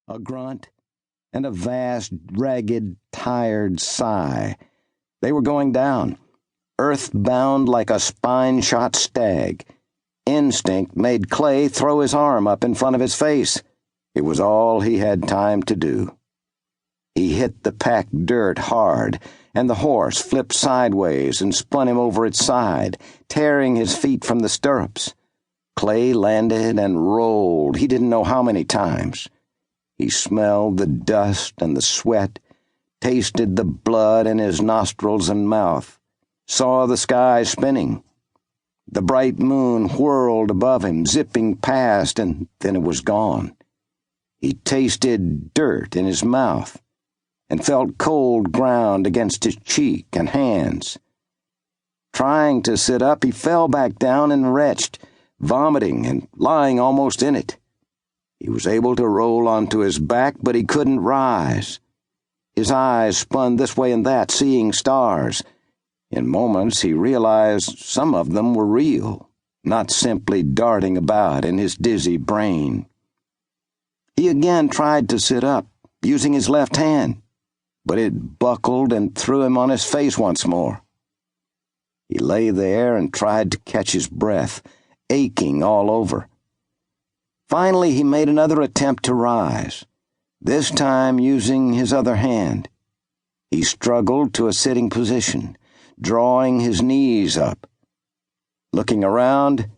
a grunt, and a vast, ragged, tired sigh. They were going down, earthbound like a spine-shot stag. Instinct made Clay throw his arm up in front of his face. It was all he had time to do. He hit the packed dirt hard, and the horse flipped sideways and spun him over its side, tearing his feet from the stirrups. Clay landed and rolled, he didn't know how many times. He smelled the dust and the sweat, tasted the blood in his nostrils and mouth, saw the sky spinning. The bright moon whirled above him, zipping past, and then it was gone. He tasted dirt in his mouth and felt cold ground against his cheek and hands. Trying to sit up, he fell back down and retched, vomiting and lying almost in it. He was able to roll onto his back, but he couldn't rise. His eyes spun this way and that, seeing stars. In moments he realized some of them were real, not simply darting about in his dizzy brain. He again tried to sit up, using his left hand, but it buckled and threw him on his face once more. He lay there and tried to catch his breath, aching all over. Finally, he made another attempt to rise, this time using his other hand. He struggled to a sitting position, drawing his knees up. Looking around,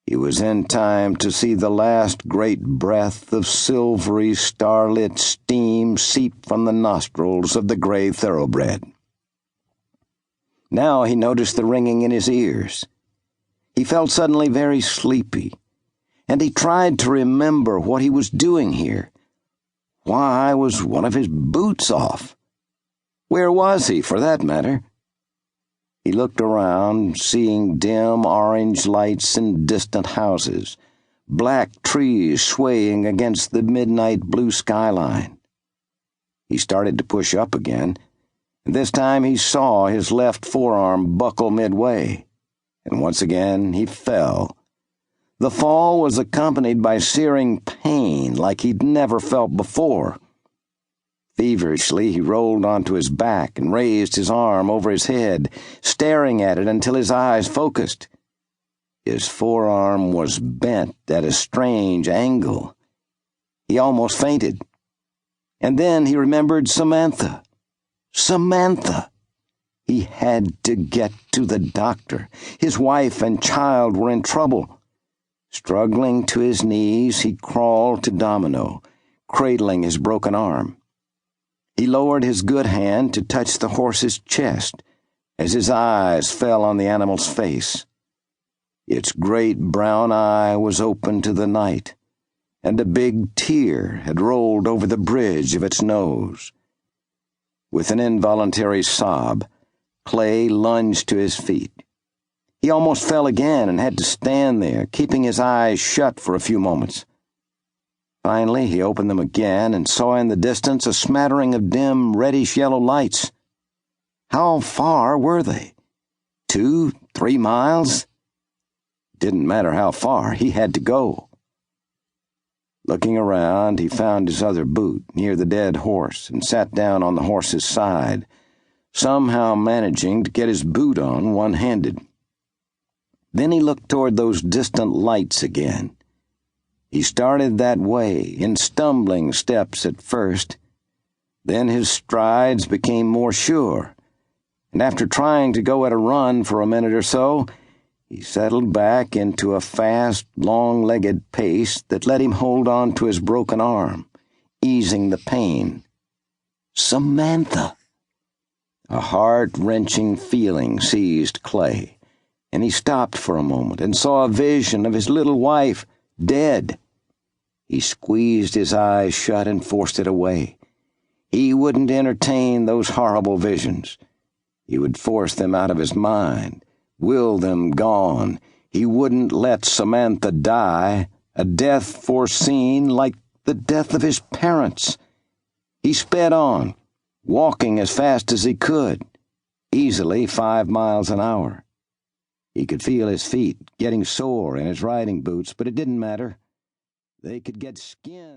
he was in time to see the last great breath of silvery, starlit steam seep from the nostrils of the gray thoroughbred. Now he noticed the ringing in his ears. He felt suddenly very sleepy, and he tried to remember what he was doing here. Why was one of his boots off? Where was he, for that matter? He looked around, seeing dim orange lights in distant houses, black trees swaying against the midnight blue skyline. He started to push up again, and this time he saw his left forearm buckle midway, and once again he fell. The fall was accompanied by searing pain like he'd never felt before. Feverishly, he rolled onto his back and raised his arm over his head, staring at it until his eyes focused. His forearm was bent at a strange angle. He almost fainted. And then he remembered Samantha. Samantha! He had to get to the doctor. His wife and child were in trouble. Struggling to his knees, he crawled to Domino, cradling his broken arm. He lowered his good hand to touch the horse's chest as his eyes fell on the animal's face. Its great brown eye was open to the night, and a big tear had rolled over the bridge of its nose. With an involuntary sob, Clay lunged to his feet. He almost fell again and had to stand there, keeping his eyes shut for a few moments. Finally, he opened them again and saw in the distance a smattering of dim, reddish-yellow lights. How far were they? 2, 3 miles? Didn't matter how far, he had to go. Looking around, he found his other boot near the dead horse and sat down on the horse's side, somehow managing to get his boot on one-handed. Then he looked toward those distant lights again. He started that way, in stumbling steps at first. Then his strides became more sure, and after trying to go at a run for a minute or so, he settled back into a fast, long-legged pace that let him hold on to his broken arm, easing the pain. Samantha! A heart-wrenching feeling seized Clay, and he stopped for a moment and saw a vision of his little wife, dead. He squeezed his eyes shut and forced it away. He wouldn't entertain those horrible visions. He would force them out of his mind, will them gone. He wouldn't let Samantha die, a death foreseen like the death of his parents. He sped on, walking as fast as he could, easily 5 miles an hour. He could feel his feet getting sore in his riding boots, but it didn't matter. They could get skinned.